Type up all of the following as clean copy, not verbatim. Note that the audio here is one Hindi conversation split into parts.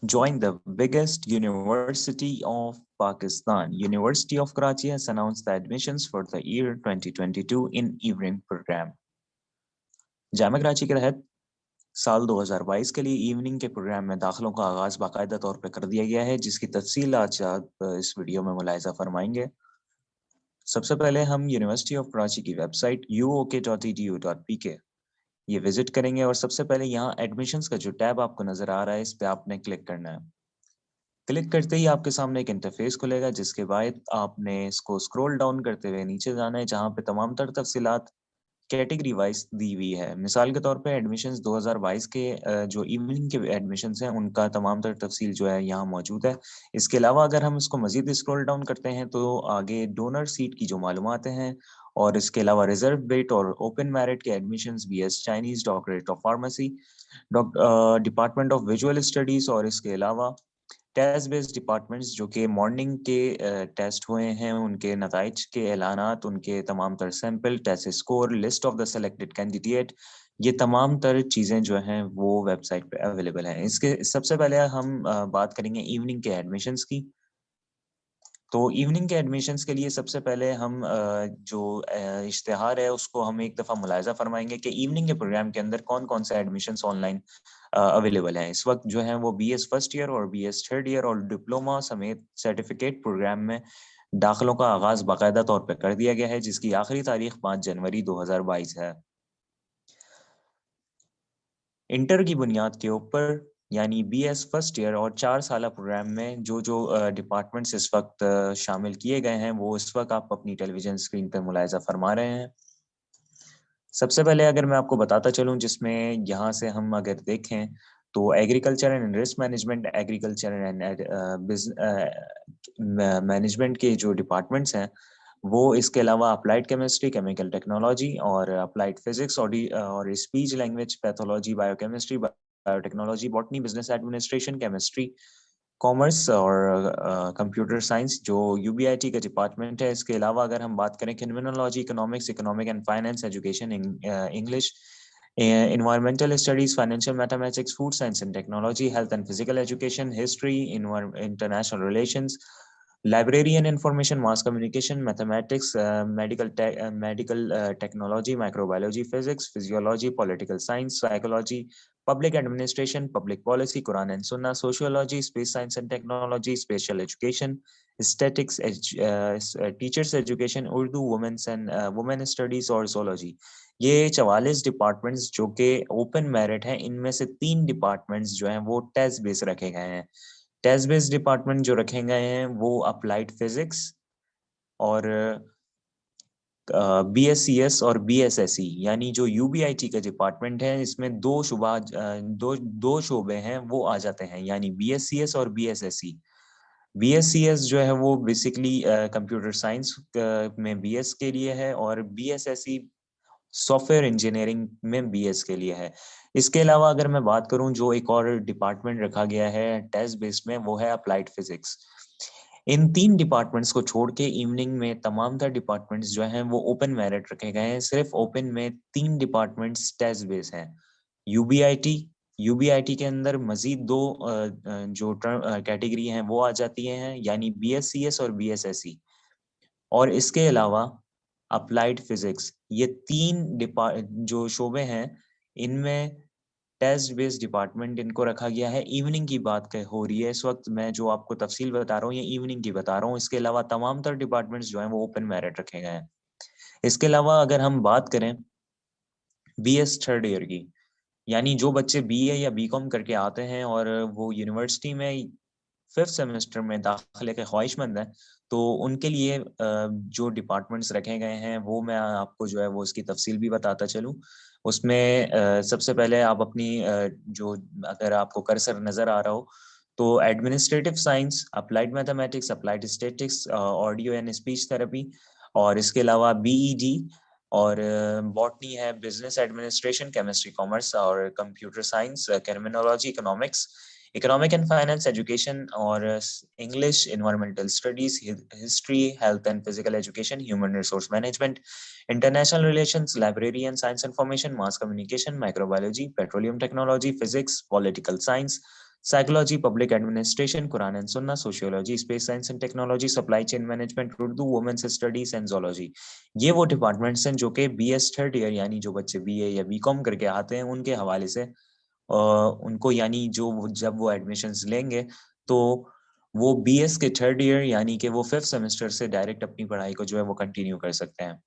Join the biggest university of Pakistan. University of Karachi has announced the admissions for the year 2022 in evening program. Jama Karachi के तहत साल 2022 के लिए इवनिंग के प्रोग्राम में दाखिलों का आगाज बाकायदा तौर पर कर दिया गया है, जिसकी तफसील आज आप इस वीडियो में मुलाहिजा फरमाएंगे। सबसे पहले हम यूनिवर्सिटी ऑफ कराची की वेबसाइट uok.edu.pk ये विजिट करेंगे और सबसे पहले यहाँ एडमिशन्स का जो टैब आपको नजर आ रहा है, इस पे आपने क्लिक करना है। क्लिक करते ही आपके सामने एक इंटरफेस खुलेगा, जिसके बाद आपने इसको स्क्रॉल डाउन करते हुए नीचे जाना है, जहाँ पे तमाम तर तफसीलात कैटेगरी वाइज दी हुई है। मिसाल के तौर पे एडमिशन्स 2022 के जो इवनिंग के एडमिशन्स हैं, उनका तमाम तर तफसील जो है यहाँ मौजूद है। इसके अलावा अगर हम इसको मजीद स्क्रॉल डाउन करते हैं तो आगे डोनर सीट की जो मालूमात हैं, और इसके अलावा रिजर्व बेट और ओपन मेरिट के admissions BS Chinese, doctorate of pharmacy, department of visual studies, और इसके अलावा टेस्ट बेस्ड डिपार्टमेंट्स जो कि मॉर्निंग के टेस्ट हुए हैं, उनके नताइज के ऐलानात, उनके तमाम तर sample test score, list of the selected candidate, ये तमाम तर चीज़ें जो हैं वो वेबसाइट पे अवेलेबल हैं। इसके सबसे पहले हम बात करेंगे इवनिंग के एडमिशन्स की। तो इवनिंग के एडमिशन्स के लिए सबसे पहले हम जो इश्तिहार है उसको हम एक दफ़ा मुलाहिजा फरमाएंगे कि इवनिंग के प्रोग्राम के अंदर कौन कौन से एडमिशन्स ऑनलाइन अवेलेबल हैं। इस वक्त जो है वो BS फर्स्ट ईयर और BS थर्ड ईयर और डिप्लोमा समेत सर्टिफिकेट प्रोग्राम में दाखिलों का आगाज बाकायदा तौर पर कर दिया गया है, जिसकी आखिरी तारीख 5 जनवरी 2022 है। इंटर की बुनियाद के ऊपर यानी BS फर्स्ट ईयर और 4 साल प्रोग्राम में जो जो डिपार्टमेंट्स इस वक्त शामिल किए गए हैं, वो इस वक्त आप अपनी टेलीविजन स्क्रीन पर मुलाहिजा फरमा रहे हैं। सबसे पहले अगर मैं आपको बताता चलूं, जिसमें यहाँ से हम अगर देखें तो agriculture and risk management, agriculture and management के जो डिपार्टमेंट्स हैं, वो इसके अलावा अप्लाइड केमिस्ट्री, केमिकल टेक्नोलॉजी और अप्लाइड फिजिक्स और speech language pathology, biochemistry, biotechnology, botany, business administration, chemistry, commerce और कंप्यूटर साइंस जो UBIT का डिपार्टमेंट है। इसके अलावा अगर हम बात करें criminology, economics, economic and finance, education, English, environmental studies, financial mathematics, food science and technology, health and physical education, history, international relations, library and information, mass communication, mathematics, medical technology, microbiology, physics, physiology, political science, psychology, public administration, public policy, Quran and Sunnah, sociology, space science and technology, spatial education, statistics, teachers education, Urdu, women studies और zoology। ये 44 डिपार्टमेंट्स जो कि ओपन मेरिट हैं, इनमें से 3 डिपार्टमेंट्स जो हैं वो टेस्ट बेस रखे गए हैं। टेस्ट बेस्ड डिपार्टमेंट जो रखे गए हैं वो अप्लाइड फिजिक्स और BSCS और BSSE, यानी जो UBIT का डिपार्टमेंट है, इसमें दो शोबे हैं वो आ जाते हैं, यानी BSCS और BSSE। BSCS जो है वो बेसिकली कंप्यूटर साइंस में BS के लिए है, और BSSE सॉफ्टवेयर इंजीनियरिंग में BS के लिए है। इसके अलावा अगर मैं बात करूं, जो एक और डिपार्टमेंट रखा गया है टेस्ट बेस्ड में, वो है अप्लाइड फिजिक्स। इन 3 डिपार्टमेंट्स को छोड़ के इवनिंग में तमाम तर डिपार्टमेंट्स जो हैं वो ओपन मेरिट रखे गए हैं। सिर्फ ओपन में 3 डिपार्टमेंट्स टेस्ट बेस्ड हैं। यूबीआईटी के अंदर मजीद 2 जो कैटेगरी हैं वो आ जाती हैं, यानी BSCS और BSSE, और इसके अलावा अप्लाइड फिजिक्स। ये 3 जो शोबे हैं, इनमें टेस्ट बेस्ड डिपार्टमेंट इनको रखा गया है। इवनिंग की बात हो रही है इस वक्त, मैं जो आपको तफसील बता रहा हूँ ये इवनिंग की बता रहा हूँ। इसके अलावा तमाम तर डिपार्टमेंट्स जो हैं वो ओपन मेरिट रखे गए हैं। इसके अलावा अगर हम बात करें BS थर्ड ईयर की, यानी जो बच्चे BA या BCom करके आते हैं और वो यूनिवर्सिटी में 5th सेमेस्टर में दाखिले के ख्वाहिशमंद हैं, तो उनके लिए जो डिपार्टमेंट्स रखे गए हैं वो मैं आपको जो है वो इसकी तफसील भी बताता चलूँ। उसमें सबसे पहले आप अपनी जो अगर आपको कर्सर नज़र आ रहा हो, तो administrative science, applied mathematics, applied statistics, audio and speech therapy, और इसके अलावा BED, और बॉटनी है, बिजनेस एडमिनिस्ट्रेशन, केमिस्ट्री, कॉमर्स और computer science, criminology, economics, economic and finance, education और English, environmental studies, history, health and physical education, human resource management, international relations, library and science information, mass communication, microbiology, petroleum technology, physics, political science, psychology, public administration, Quran and सुन्ना, sociology, space science and technology, supply chain management, Urdu, women's studies and zoology. ये वो डिपार्टमेंट्स हैं जो कि बीएस थर्ड ईयर यानी जो बच्चे बीए या बीकॉम करके आते हैं उनके हवाले से उनको यानी जो जब वो एडमिशन्स लेंगे तो वो बीएस के थर्ड ईयर यानी कि वो फिफ्थ सेमेस्टर से डायरेक्ट अपनी पढ़ाई को जो है वो कंटिन्यू कर सकते हैं।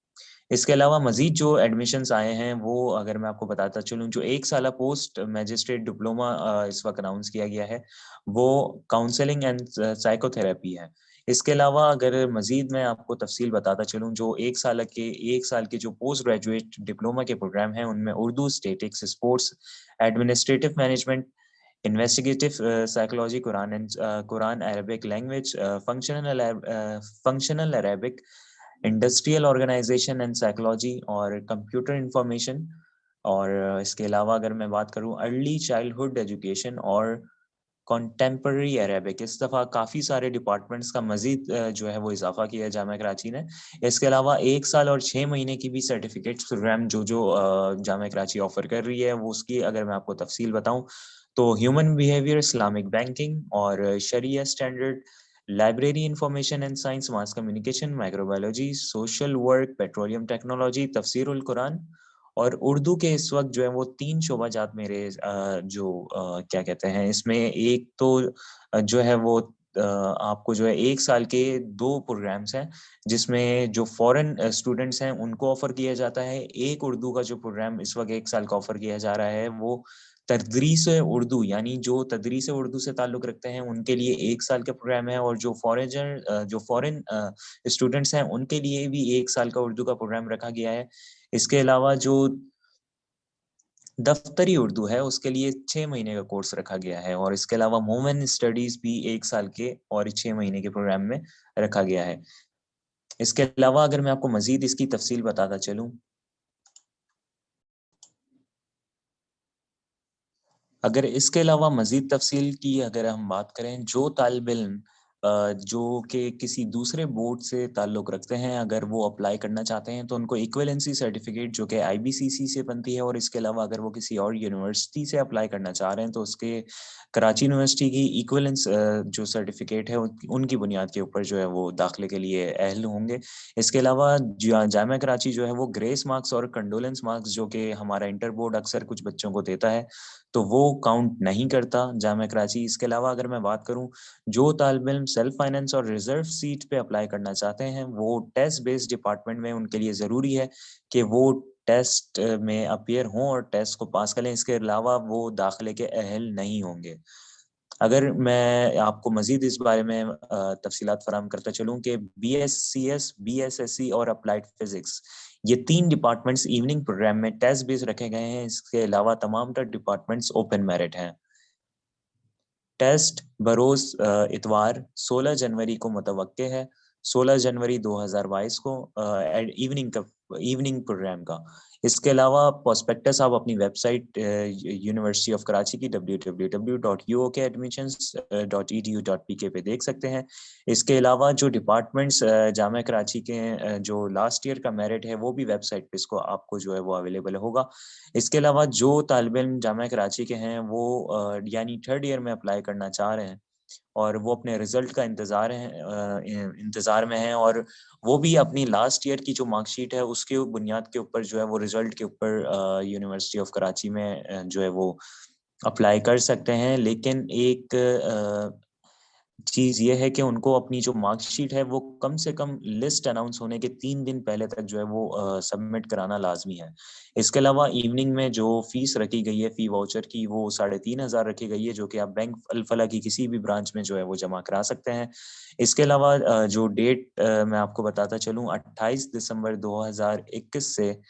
इसके अलावा मजीद जो एडमिशन्स आए हैं वो अगर मैं आपको बताता चलूँ, जो एक साल पोस्ट मैजिस्ट्रेट डिप्लोमा इस वक्त अनाउंस किया गया है वो काउंसलिंग एंड साइकोथेरेपी है। इसके अलावा अगर मजीद मैं आपको तफसील बताता चलूँ, जो एक साल के जो पोस्ट ग्रेजुएट डिप्लोमा के प्रोग्राम हैं उनमें Urdu, statistics, sports, administrative management, investigative psychology, Quran Arabic language, functional Arabic, industrial organisation and psychology और कंप्यूटर इंफॉर्मेशन। और इसके अलावा अगर मैं बात करूं अर्ली चाइल्डहुड एजुकेशन और कॉन्टेम्पररी अरेबिक, इस दफ़ा काफ़ी सारे डिपार्टमेंट्स का मजीद जो है वो इजाफा किया है जामिया कराची ने। इसके अलावा 1 साल और 6 महीने की भी सर्टिफिकेट प्रोग्राम जो जामिया कराची ऑफर कर रही है वो उसकी अगर मैं आपको तफसील बताऊं तो ह्यूमन बिहेवियर, इस्लामिक बैंकिंग और शरिया standard, library information and science, mass communication, microbiology, social work, petroleum technology, तफसीरुल कुरान और उर्दू के इस वक्त जो है वो 3 शोबाजात मेरे क्या कहते हैं इसमें एक तो जो है वो आपको जो है 1 साल के 2 प्रोग्राम्स हैं जिसमें जो फॉरेन स्टूडेंट्स हैं उनको ऑफर किया जाता है। एक उर्दू का जो प्रोग्राम इस वक्त 1 साल का ऑफर किया जा रहा है वो तदरीस उर्दू यानी जो तदरीस उर्दू से ताल्लुक रखते हैं उनके लिए 1 साल का प्रोग्राम है, और जो फॉरेन स्टूडेंट्स हैं उनके लिए भी 1 साल का उर्दू का प्रोग्राम रखा गया है। इसके अलावा जो दफ्तरी उर्दू है उसके लिए 6 महीने का कोर्स रखा गया है, और इसके अलावा वुमेन स्टडीज भी 1 साल के और 6 महीने के प्रोग्राम में रखा गया है। इसके अलावा अगर मैं आपको मजीद इसकी तफसील बताता चलूं, अगर इसके अलावा मजीद तफसील की अगर हम बात करें, जो तालिब इल्म जो कि किसी दूसरे बोर्ड से ताल्लुक़ रखते हैं अगर वो अप्लाई करना चाहते हैं तो उनको इक्विवेलेंसी सर्टिफिकेट जो कि आईबीसीसी से बनती है, और इसके अलावा अगर वो किसी और यूनिवर्सिटी से अप्लाई करना चाह रहे हैं तो उसके कराची यूनिवर्सिटी की इक्विवेलेंस जो सर्टिफिकेट है उनकी बुनियाद के ऊपर जो है वो दाखिले के लिए अहल होंगे। इसके अलावा जामिया कराची जो है वो ग्रेस मार्क्स और कंडोलेंस मार्क्स जो कि हमारा इंटर बोर्ड अक्सर कुछ बच्चों को देता है तो वो काउंट नहीं करता जामिया कराची। इसके अलावा अगर मैं बात करूं, जो तालिब इल्म सेल्फ फाइनेंस और रिजर्व सीट पे अप्लाई करना चाहते हैं वो टेस्ट बेस्ड डिपार्टमेंट में उनके लिए ज़रूरी है कि वो टेस्ट में अपियर हों और टेस्ट को पास करें। इसके अलावा वो दाखिले के अहल नहीं होंगे। अगर मैं आपको मजीद इस बारे में तफसीलात फराहम करता चलूँ कि B S C S, B S S C और अप्लाइड फिजिक्स ये 3 डिपार्टमेंट्स इवनिंग प्रोग्राम में टेस्ट बेस रखे गए हैं। इसके अलावा तमाम डिपार्टमेंट्स ओपन मेरिट हैं। टेस्ट बरोज इतवार 16 जनवरी को मुतवक्के है, 16 जनवरी 2022 को इवनिंग प्रोग्राम का। इसके अलावा प्रोस्पेक्टस आप अपनी वेबसाइट यूनिवर्सिटी ऑफ कराची की www.uokadmissions.edu.pk पे देख सकते हैं। इसके अलावा जो डिपार्टमेंट्स जामिया कराची के जो लास्ट ईयर का मेरिट है वो भी वेबसाइट पे इसको आपको जो है वो अवेलेबल होगा। इसके अलावा जो तालिब इल्म जामिया कराची के हैं वो यानी थर्ड ईयर में अप्लाई करना चाह रहे हैं और वो अपने रिजल्ट का इंतज़ार में हैं, और वो भी अपनी लास्ट ईयर की जो मार्कशीट है उसके बुनियाद के ऊपर जो है वो रिजल्ट के ऊपर यूनिवर्सिटी ऑफ कराची में जो है वो अप्लाई कर सकते हैं। लेकिन एक चीज ये है कि उनको अपनी जो मार्कशीट है वो कम से कम लिस्ट अनाउंस होने के 3 दिन पहले तक जो है वो सबमिट कराना लाजमी है। इसके अलावा इवनिंग में जो फीस रखी गई है फी वाउचर की वो 3,500 रखी गई है, जो कि आप बैंक अल-फला की किसी भी ब्रांच में जो है वो जमा करा सकते हैं। इसके अलावा जो डेट मैं आपको बताता चलूँ, 28 दिसंबर 2021 से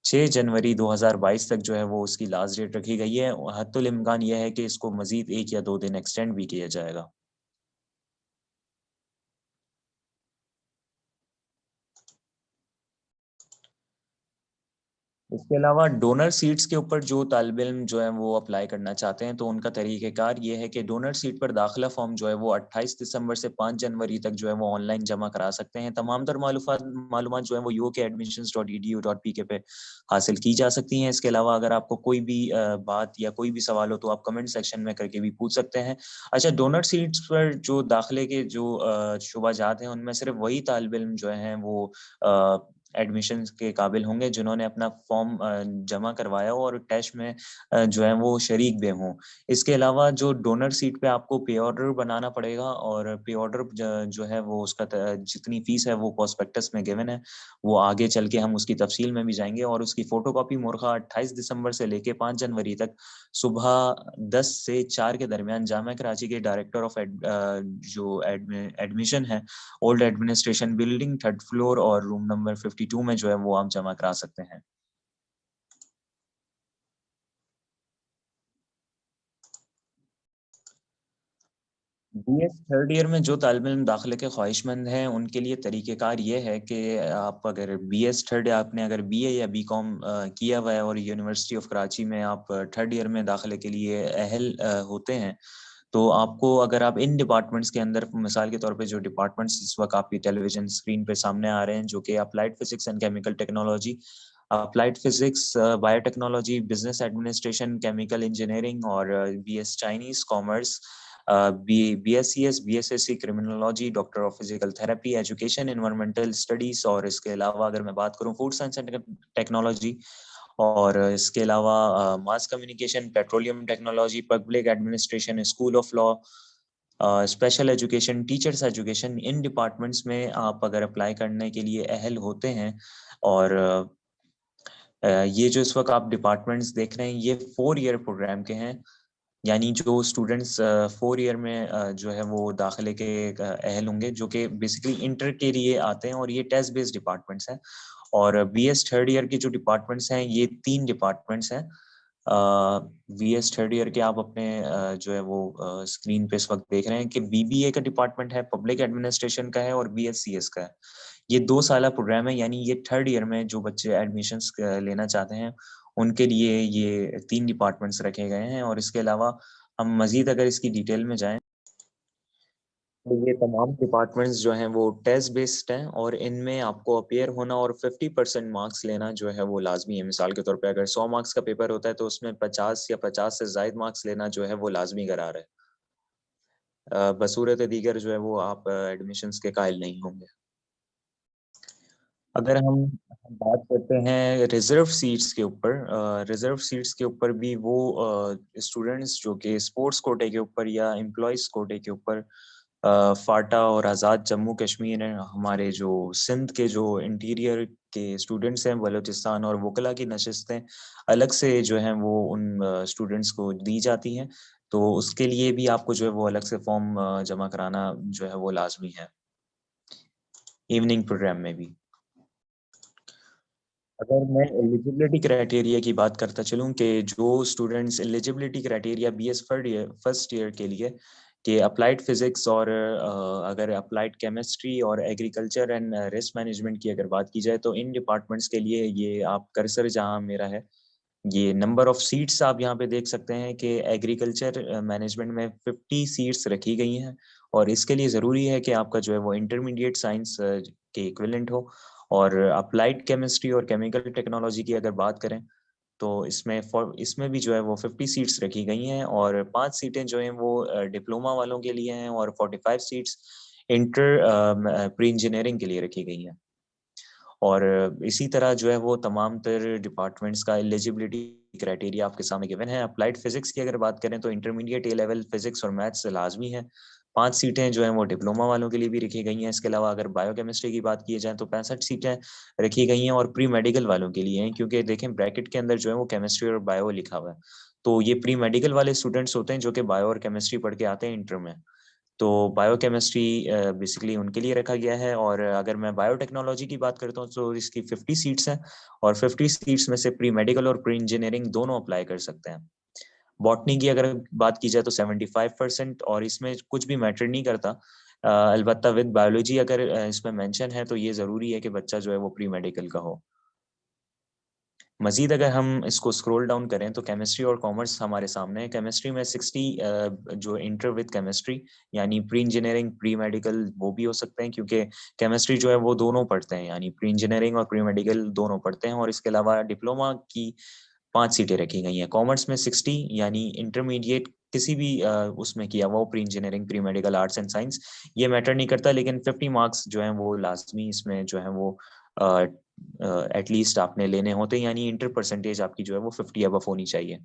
6 जनवरी 2022 तक जो है वो उसकी लास्ट डेट रखी गई है। हत्तुल इम्कान यह है कि इसको मजीद 1 या 2 दिन एक्सटेंड भी किया जाएगा। इसके अलावा डोनर सीट्स के ऊपर जो तालिब इल्म जो है वो अप्लाई करना चाहते हैं, तो उनका तरीक़ेकार ये है कि डोनर सीट पर दाखिला फॉर्म जो है वो 28 दिसंबर से 5 जनवरी तक जो है वो ऑनलाइन जमा करा सकते हैं। तमाम तर मालूमात जो है वो ukadmissions.edu.pk पे हासिल की जा सकती हैं। इसके अलावा अगर आपको कोई भी बात या कोई भी सवाल हो तो आप कमेंट सेक्शन में करके भी पूछ सकते हैं। अच्छा, डोनर सीट्स पर जो दाखिले के जो शुबाजात हैं, उनमें सिर्फ वही तालिब इल्म जो हैं वो एडमिशन के काबिल होंगे जिन्होंने अपना फॉर्म जमा करवाया हो और टेस्ट में जो है वो शरीक भी हों। इसके अलावा जो डोनर सीट पे आपको पे ऑर्डर बनाना पड़ेगा, और पे ऑर्डर जो है वो उसका जितनी फीस है वो प्रोस्पेक्टस में गिवन है। वो आगे चल के हम उसकी तफसील में भी जाएंगे, और उसकी फोटोकॉपी मुर्खा 28 दिसंबर से लेके 5 जनवरी तक सुबह 10 से 4 के दरमियान जामिया कराची के डायरेक्टर ऑफ जो एडमिशन है, old administration building, 3rd floor और रूम नंबर 52 में जो है वो आप जमा करा सकते हैं। बीएस 3rd ईयर में जो तालिब इल्म दाखिले के ख्वाहिशमंद हैं, उनके लिए तरीक़ेकार ये है कि आप अगर बीएस 3rd आपने अगर बीए या बीकॉम किया हुआ है और यूनिवर्सिटी ऑफ कराची में आप 3rd ईयर में दाखिले के लिए अहल होते हैं, तो आपको, अगर आप इन डिपार्टमेंट्स के अंदर, मिसाल के तौर पे जो डिपार्टमेंट्स इस वक्त आपकी टेलीविजन स्क्रीन पे सामने आ रहे हैं, जो कि applied physics and chemical technology, applied physics, biotechnology, business administration, chemical engineering और BS Chinese commerce, BScs, BSSC criminology, doctor of physical therapy, education, environmental studies, और इसके अलावा अगर मैं बात करूं फूड साइंस एंड टेक्नोलॉजी, और इसके अलावा mass communication, petroleum technology, public administration, school of law, special education, teachers education, in departments में आप अगर अप्लाई करने के लिए अहल होते हैं, और ये जो इस वक्त आप डिपार्टमेंट्स देख रहे हैं, ये 4 ईयर प्रोग्राम के हैं। यानी जो स्टूडेंट्स 4 ईयर में जो है वो दाखिले के अहल होंगे, जो कि बेसिकली इंटर के लिए आते हैं, और ये टेस्ट बेस्ड डिपार्टमेंट्स हैं। और बीएस 3rd ईयर के जो डिपार्टमेंट्स हैं, ये 3 डिपार्टमेंट्स हैं। बीएस 3rd ईयर के आप अपने जो है वो स्क्रीन पे इस वक्त देख रहे हैं कि बीबीए का डिपार्टमेंट है, पब्लिक एडमिनिस्ट्रेशन का है, और बीएससीएस का है। ये 2 साल प्रोग्राम है, यानी ये 3rd ईयर में जो बच्चे एडमिशन्स लेना चाहते हैं, उनके लिए ये 3 डिपार्टमेंट्स रखे गए हैं। और इसके अलावा हम मजीद अगर इसकी डिटेल में जाएं, तो ये तमाम डिपार्टमेंट्स जो हैं वो टेस्ट बेस्ड हैं, और इनमें आपको अपेयर होना और 50% मार्क्स लेना जो है वो लाजमी है। मिसाल के तौर पे अगर 100 मार्क्स का पेपर होता है, तो उसमें 50 या 50 से ज्यादा मार्क्स लेना जो है वो लाजमी करार है। बसूरत दीगर जो है वो आप एडमिशन्स के कायल नहीं होंगे। अगर हम बात करते हैं रिजर्व सीट्स के ऊपर, रिजर्व सीट्स के ऊपर भी वो स्टूडेंट्स जो कि स्पोर्ट्स कोटे के ऊपर या एम्प्लॉयज कोटे के ऊपर, फाटा और आज़ाद जम्मू कश्मीर है, हमारे जो सिंध के जो इंटीरियर के स्टूडेंट्स हैं, बलूचिस्तान और वकला की नशस्तें अलग से जो हैं वो उन स्टूडेंट्स को दी जाती हैं। तो उसके लिए भी आपको जो है वो अलग से फॉर्म जमा कराना जो है वो लाजमी है, इवनिंग प्रोग्राम में भी। अगर मैं एलिजिबिलिटी क्राइटेरिया की बात करता चलूं कि जो students eligibility criteria BS first year के लिए, कि अप्लाइड फिजिक्स और अगर अप्लाइड केमिस्ट्री और एग्रीकल्चर एंड रिस्क मैनेजमेंट की अगर बात की जाए, तो इन डिपार्टमेंट्स के लिए ये आप कर्सर जहां मेरा है, ये नंबर ऑफ सीट्स आप यहाँ पे देख सकते हैं कि एग्रीकल्चर मैनेजमेंट में 50 सीट्स रखी गई हैं। और इसके लिए ज़रूरी है कि आपका जो है वो इंटरमीडिएट साइंस के इक्विवेलेंट हो। और अप्लाइड केमिस्ट्री और केमिकल टेक्नोलॉजी की अगर बात करें, तो इसमें भी जो है वो 50 सीट्स रखी गई हैं, और 5 सीटें जो हैं वो डिप्लोमा वालों के लिए हैं, और 45 सीट्स इंटर प्री इंजीनियरिंग के लिए रखी गई हैं। और इसी तरह जो है वो तमाम तर डिपार्टमेंट्स का एलिजिबिलिटी क्राइटेरिया आपके सामने गिवन है। अप्लाइड फिजिक्स की अगर बात करें, तो इंटरमीडिएट ए लेवल फिजिक्स और मैथ्स लाजमी है। 5 सीटें जो हैं वो डिप्लोमा वालों के लिए भी रखी गई हैं। इसके अलावा अगर बायोकेमिस्ट्री की बात की जाए, तो 65 सीटें रखी गई हैं, और प्री मेडिकल वालों के लिए हैं, क्योंकि देखें ब्रैकेट के अंदर जो है वो केमिस्ट्री और बायो लिखा हुआ है। तो ये प्री मेडिकल वाले स्टूडेंट्स होते हैं जो कि बायो और केमिस्ट्री पढ़ के आते हैं इंटर में। तो बायोकेमिस्ट्री बेसिकली उनके लिए रखा गया है। और अगर मैं बायोटेक्नोलॉजी की बात करता हूँ, तो इसकी 50 सीट्स हैं, और 50 सीट्स में से प्री मेडिकल और प्री इंजीनियरिंग दोनों अप्लाई कर सकते हैं। बॉटनी की अगर बात की जाए, तो 75%, और इसमें कुछ भी मैटर नहीं करता। अलबत्ता विद बायोलॉजी अगर इसमें मेंशन है, तो ये ज़रूरी है कि बच्चा जो है वो प्री मेडिकल का हो। मजीद अगर हम इसको स्क्रॉल डाउन करें तो केमिस्ट्री और कॉमर्स हमारे सामने है। केमिस्ट्री में 60 जो इंटर विद केमिस्ट्री यानी प्री इंजीनियरिंग प्री मेडिकल वो भी हो सकते हैं, क्योंकि केमिस्ट्री जो है वो दोनों पढ़ते हैं, यानी प्री इंजीनियरिंग और प्री मेडिकल दोनों पढ़ते हैं। और इसके अलावा डिप्लोमा की 5 सीटें रखी गई हैं। कॉमर्स में 60 यानी इंटरमीडिएट किसी भी उसमें किया हुआ pre engineering pre medical arts and science, ये मैटर नहीं करता, लेकिन 50 मार्क्स जो हैं वो लाजमी इसमें जो है वो एटलीस्ट आपने लेने होते हैं, यानी इंटर परसेंटेज आपकी जो है वो 50 अबव होनी चाहिए।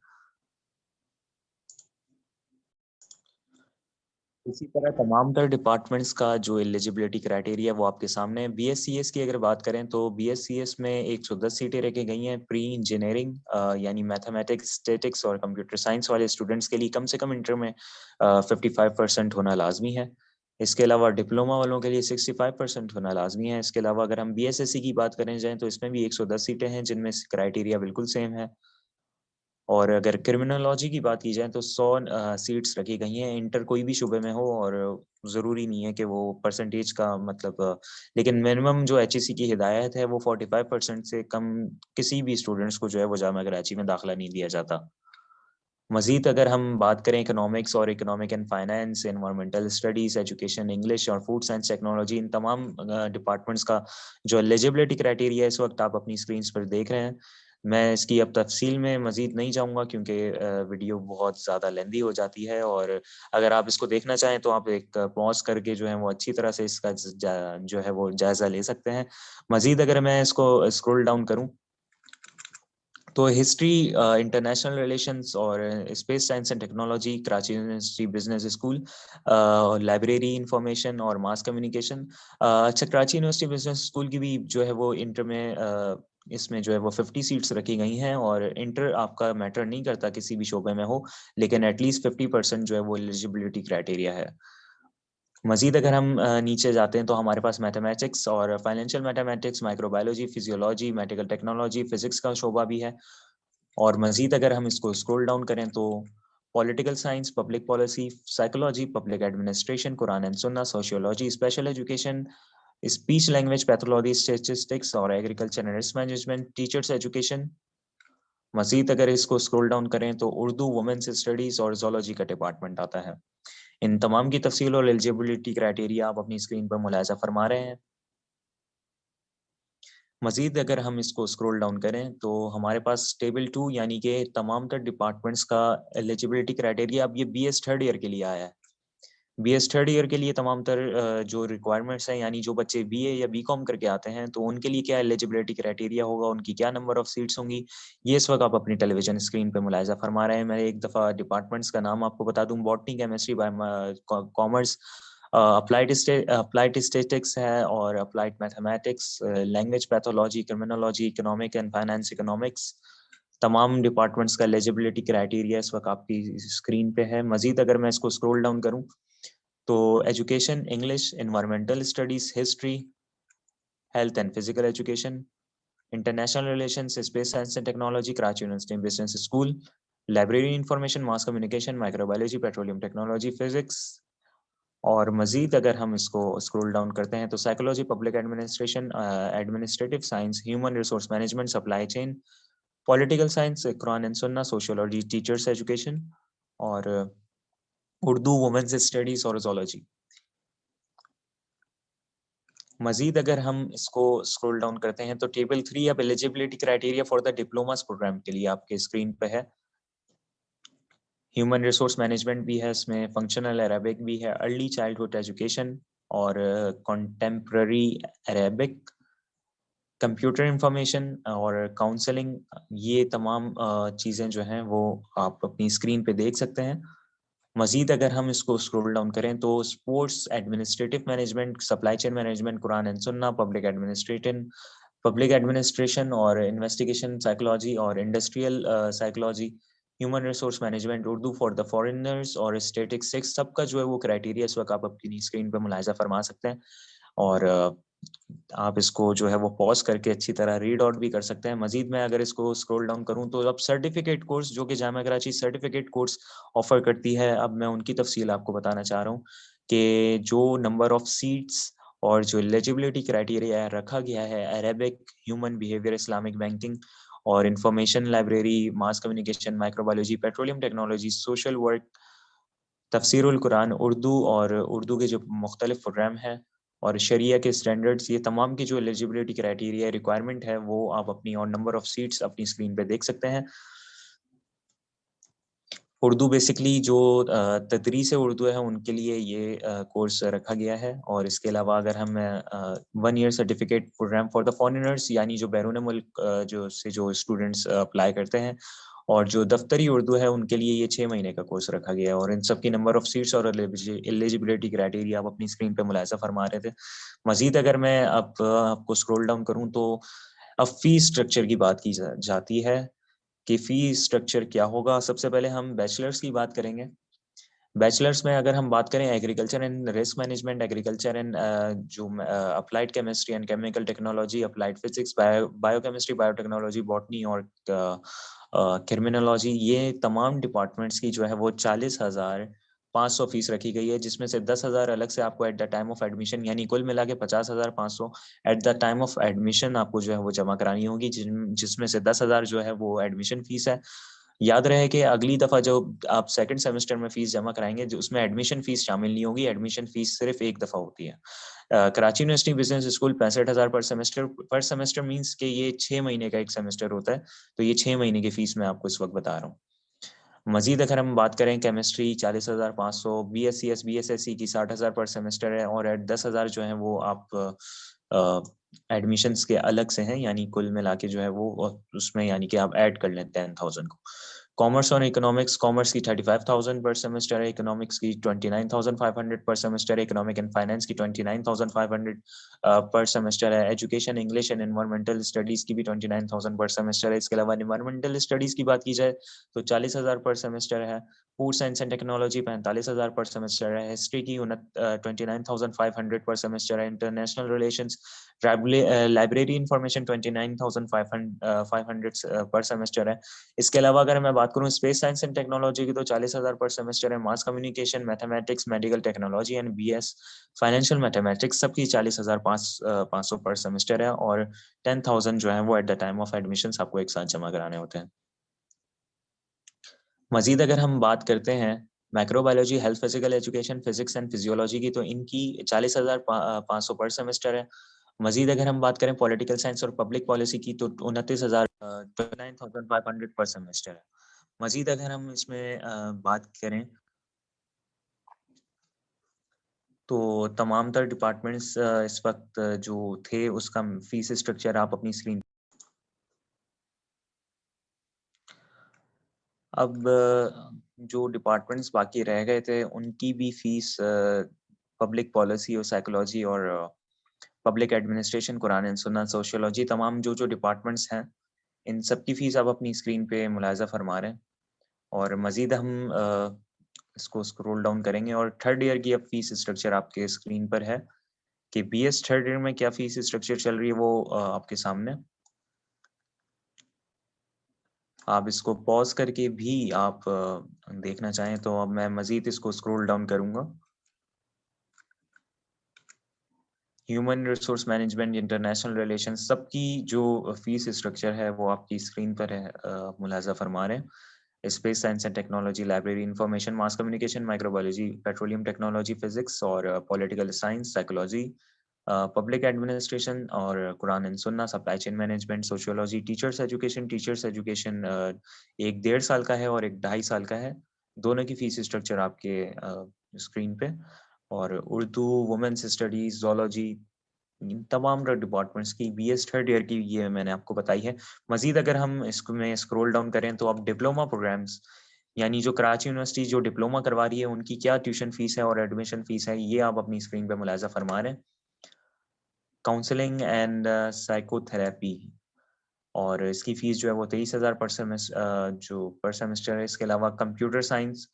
इसी तरह तमाम तर डिपार्टमेंट्स का जो एलिजिबिलिटी क्राइटेरिया वो आपके सामने है। बीएससीएस की अगर बात करें तो बीएससीएस में 110 सीटें रखी गई हैं। प्री इंजीनियरिंग यानी मैथमेटिक्स स्टैटिक्स और कंप्यूटर साइंस वाले स्टूडेंट्स के लिए कम से कम इंटर में 55% होना लाजमी है। इसके अलावा डिप्लोमा वालों के लिए 65% होना लाजमी है। इसके अलावा अगर हम बीएसएससी की बात करें जाएँ तो इसमें भी 110 सीटें हैं, जिनमें क्राइटेरिया बिल्कुल सेम है। और अगर क्रिमिनोलॉजी की बात की जाए तो 100 सीट्स रखी गई हैं, इंटर कोई भी शुबे में हो, और ज़रूरी नहीं है कि वो परसेंटेज का मतलब लेकिन मिनिमम जो एचईसी की हिदायत है वो 45% से कम किसी भी स्टूडेंट्स को जो है वो जामा कराची में दाखिला नहीं दिया जाता। मजीद अगर हम बात करें इकोनॉमिक्स और economic and finance, environmental studies, education, English और फूड साइंस टेक्नोलॉजी, इन तमाम डिपार्टमेंट्स का जो एलिजिबिलिटी क्राइटेरिया इस वक्त आप अपनी स्क्रीन पर देख रहे हैं। मैं इसकी अब तफसील में मजीद नहीं जाऊंगा, क्योंकि वीडियो बहुत ज़्यादा लेंदी हो जाती है, और अगर आप इसको देखना चाहें तो आप एक पॉज करके जो है वो अच्छी तरह से इसका जो है वो जायज़ा ले सकते हैं। मजीद अगर मैं इसको स्क्रॉल डाउन करूं तो हिस्ट्री, इंटरनेशनल रिलेशंस और space science and technology, Karachi university business school, library information और मास कम्युनिकेशन। अच्छा, कराची यूनिवर्सिटी बिजनेस स्कूल की भी जो है वो इंटर में इसमें जो है वो 50 सीट्स रखी गई हैं, और इंटर आपका मैटर नहीं करता किसी भी शोबे में हो, लेकिन एटलीस्ट 50% जो है वो एलिजिबिलिटी क्राइटेरिया है। मजीद अगर हम नीचे जाते हैं तो हमारे पास मैथमेटिक्स और financial mathematics, microbiology, physiology, medical technology, physics का शोबा भी है। और मजीद अगर हम इसको स्क्रॉल डाउन करें तो political science, public policy, psychology, public administration, Quran and सुन्ना, sociology, special education, speech language pathology, statistics और agriculture and risk management, teachers education. मजीद अगर इसको स्क्रॉल डाउन करें तो उर्दू, वुमेन्स स्टडीज और जोलॉजी का डिपार्टमेंट आता है। इन तमाम की तफसील और एलिजिबिलिटी क्राइटेरिया आप अपनी स्क्रीन पर मुलाहिजा फरमा रहे हैं। मजीद अगर हम इसको स्क्रॉल डाउन करें तो हमारे पास टेबल 2 यानी कि तमाम तर डिपार्टमेंट्स का एलिजिबिलिटी क्राइटेरिया अब ये बीएस थर्ड ईयर के लिए आया है। बीएस थर्ड ईयर के लिए तमाम तर जो रिक्वायरमेंट्स हैं, यानी जो बच्चे बीए या बीकॉम करके आते हैं तो उनके लिए क्या एलिजिबिलिटी क्राइटेरिया होगा, उनकी क्या नंबर ऑफ सीट्स होंगी, ये इस वक्त आप अपनी टेलीविजन स्क्रीन पे मुलाहिजा फरमा रहे हैं। मैं एक दफ़ा डिपार्टमेंट्स का नाम आपको बता दूं, botany, chemistry, commerce, applied statistics है, और applied mathematics, language pathology, criminology, economic and finance economics. तमाम डिपार्टमेंट्स का एलिजिबिलिटी क्राइटेरिया इस वक्त आपकी स्क्रीन पे है। मजीद अगर मैं इसको स्क्रॉल डाउन करूं तो education, English, environmental studies, history, health and physical education, international relations, space science and technology, Karachi university business school, library information, mass communication, microbiology, petroleum technology, physics. और मजीद अगर हम इसको स्क्रॉल डाउन करते हैं तो psychology, public administration, administrative science, human resource management, supply chain, political science, Quran and सुन्ना, सोशियोलॉजी, टीचर्स एजुकेशन, और उर्दू, वुमेन्स स्टडीज और जोलॉजी। मजीद अगर हम इसको स्क्रॉल डाउन करते हैं तो टेबल 3 अब eligibility criteria for the diplomas programme के लिए आपके स्क्रीन पे है। ह्यूमन रिसोर्स मैनेजमेंट भी है इसमें, फंक्शनल अरेबिक भी है, अर्ली चाइल्डहुड एजुकेशन और कॉन्टेम्प्ररी अरेबिक, कंप्यूटर इंफॉर्मेशन और काउंसलिंग। ये तमाम चीज़ें जो हैं वो आप अपनी स्क्रीन पे देख सकते हैं। मजीद अगर हम इसको स्क्रॉल डाउन करें तो sports administrative management, supply chain management, Quran and सुन्ना, पब्लिक एडमिनिस्ट्रेशन और इन्वेस्टिगेशन साइकोलॉजी और industrial psychology, human resource management, Urdu for the foreigners और स्टेटिस्टिक्स, सबका जो है वो क्राइटेरिया इस वक्त आप अपनी स्क्रीन पर मुलाहिजा फरमा सकते हैं। और आप इसको जो है वो पॉज करके अच्छी तरह रीड आउट भी कर सकते हैं। मजीद मैं अगर इसको स्क्रॉल डाउन करूं तो अब सर्टिफिकेट कोर्स जो कि Jamia Karachi certificate course offer करती है, अब मैं उनकी तफसील आपको बताना चाह रहा हूँ कि जो नंबर ऑफ सीट्स और जो एलिजिबिलिटी क्राइटेरिया रखा गया है, Arabic, human behaviour, Islamic banking और information library, mass communication, microbiology, petroleum technology, social work, तफसीरुल कुरान उर्दू और उर्दू के जो मुख्तलिफ प्रोग्राम हैं और शरिया के स्टैंडर्ड्स, ये तमाम की जो एलिजिबिलिटी क्राइटेरिया रिक्वायरमेंट है वो आप अपनी और नंबर ऑफ सीट्स अपनी स्क्रीन पे देख सकते हैं। उर्दू बेसिकली जो तदरीस उर्दू है उनके लिए ये कोर्स रखा गया है। और इसके अलावा अगर हम 1 year certificate programme for the foreigners, यानी जो बैरून मुल्क जो स्टूडेंट्स अप्लाई करते हैं और जो दफ्तरी उर्दू है उनके लिए ये 6 महीने का कोर्स रखा गया है। और इन सब की नंबर ऑफ सीट्स और एलिजिबिलिटी क्राइटेरिया आप अपनी स्क्रीन पे मुलाहिजा फरमा रहे थे। मजीद अगर मैं अब आपको स्क्रॉल डाउन करूँ तो अब फीस स्ट्रक्चर की बात की जाती है कि फी स्ट्रक्चर क्या होगा। सबसे पहले हम बैचलर्स की बात करेंगे। बैचलर्स में अगर हम बात करें agriculture and risk management, agriculture and जो applied chemistry and chemical technology, applied physics, biochemistry, biotechnology, botany और क्रिमिनोलॉजी, ये तमाम डिपार्टमेंट्स की जो है वो 40,500 फीस रखी गई है, जिसमें से 10,000 अलग से आपको at the time of admission, यानी कुल मिला के 50,500 at the time of admission आपको जो है वो जमा करानी होगी, जिसमें से 10,000 जो है वो एडमिशन फीस है। याद रहे कि अगली दफा जो आप सेकंड सेमेस्टर में फीस जमा कराएंगे जो उसमें एडमिशन फीस शामिल नहीं होगी, एडमिशन फीस सिर्फ एक दफा होती है। कराची यूनिवर्सिटी बिजनेस स्कूल 65,000 पर सेमेस्टर मींस कि ये 6 महीने का एक सेमेस्टर होता है, तो ये 6 महीने की फीस मैं आपको इस वक्त बता रहा हूँ। मजीद अगर हम बात करें केमिस्ट्री 40,500, BSc की 60,000 पर सेमेस्टर है और 10,000 जो है वो आप एडमिशन्स के अलग से हैं, यानी कुल मिला के जो है वो उसमें यानी कि आप ऐड कर लें 10,000 को। कॉमर्स और इकोनॉमिक्स, कॉमर्स की 35,000 पर सेमेस्टर है, इकोनॉमिक्स की 29,500 पर सेमेस्टर है, इकोनॉमिक एंड फाइनेंस की 29,500 पर सेमेस्टर है, education, English and environmental studies की भी 29,000 पर सेमेस्टर है। इसके अलावा एनवायरमेंटल स्टडीज की बात की जाए तो 40,000 पर सेमेस्टर है, फूड साइंस एंड टेक्नोलॉजी 45,000 पर सेमेस्टर है, हिस्ट्री की 29,500 पर सेमेस्टर है, इंटरनेशनल रिलेशंस, लाइब्रेरी इंफॉर्मेशन 29,500 पर सेमेस्टर है। इसके अलावा अगर मैं बात करूं स्पेस साइंस एंड टेक्नोलॉजी की तो 40,000 पर सेमेस्टर है, mass communication, mathematics, medical technology and BS financial mathematics सबकी 40,500 पर सेमेस्टर है और 10,000 जो है वो at the time of admission आपको एक साथ जमा कराने होते हैं। मजीद अगर हम बात करते हैं microbiology, health, physical education, physics and physiology की तो इनकी 40,500 पर सेमेस्टर है। मजीद अगर हम बात करें पॉलिटिकल साइंस और पब्लिक पॉलिसी की तो 29,500 पर सेमेस्टर है। मजीद अगर हम इसमें बात करें तो तमाम तर डिपार्टमेंट्स इस वक्त जो थे उसका फीस स्ट्रक्चर आप अपनी स्क्रीन। अब जो डिपार्टमेंट्स बाकी रह गए थे उनकी भी फीस पब्लिक पॉलिसी और साइकोलॉजी और पब्लिक एडमिनिस्ट्रेशन, कुरान एंड सुन्नत, सोशियोलॉजी, तमाम जो जो डिपार्टमेंट्स हैं इन सब की फीस आप अपनी स्क्रीन पे मुलाहिजा फरमा रहे हैं। और मजीद हम इसको स्क्रॉल डाउन करेंगे और थर्ड ईयर की अब फीस स्ट्रक्चर आपके स्क्रीन पर है कि BS थर्ड ईयर में क्या फीस स्ट्रक्चर चल रही है वो आपके सामने। आप इसको पॉज करके भी आप देखना चाहें तो अब मैं मजीद इसको स्क्रॉल डाउन करूंगा। Human resource management, international relation, सबकी जो फीस स्ट्रक्चर है वो आपकी स्क्रीन पर है, मुलाजा फरमा रहे हैं। Space science and technology, library information, mass communication, microbiology, petroleum technology, physics और political science, psychology, public administration और कुरान एंड सुन्ना, supply chain management, sociology, teachers education 1 1.5 साल का है और 1 2.5 साल का है। दोनों की फीस स्ट्रक्चर आपके स्क्रीन पे। और उर्दू, वुमेन्स स्टडीज, जोलॉजी, इन तमाम डिपार्टमेंट्स की BS थर्ड ईयर की ये मैंने आपको बताई है। मजीद अगर हम इसमें स्क्रॉल डाउन करें तो आप डिप्लोमा प्रोग्राम्स, यानी जो कराची यूनिवर्सिटी जो डिप्लोमा करवा रही है उनकी क्या ट्यूशन फीस है और एडमिशन फीस है, ये आप अपनी स्क्रीन पे मुलाजा फरमा रहे हैं। काउंसलिंग एंड साइकोथेरेपी और इसकी फीस जो है वो 23,000 पर सेमेस्टर जो पर सेमेस्टर है। इसके अलावा computer science,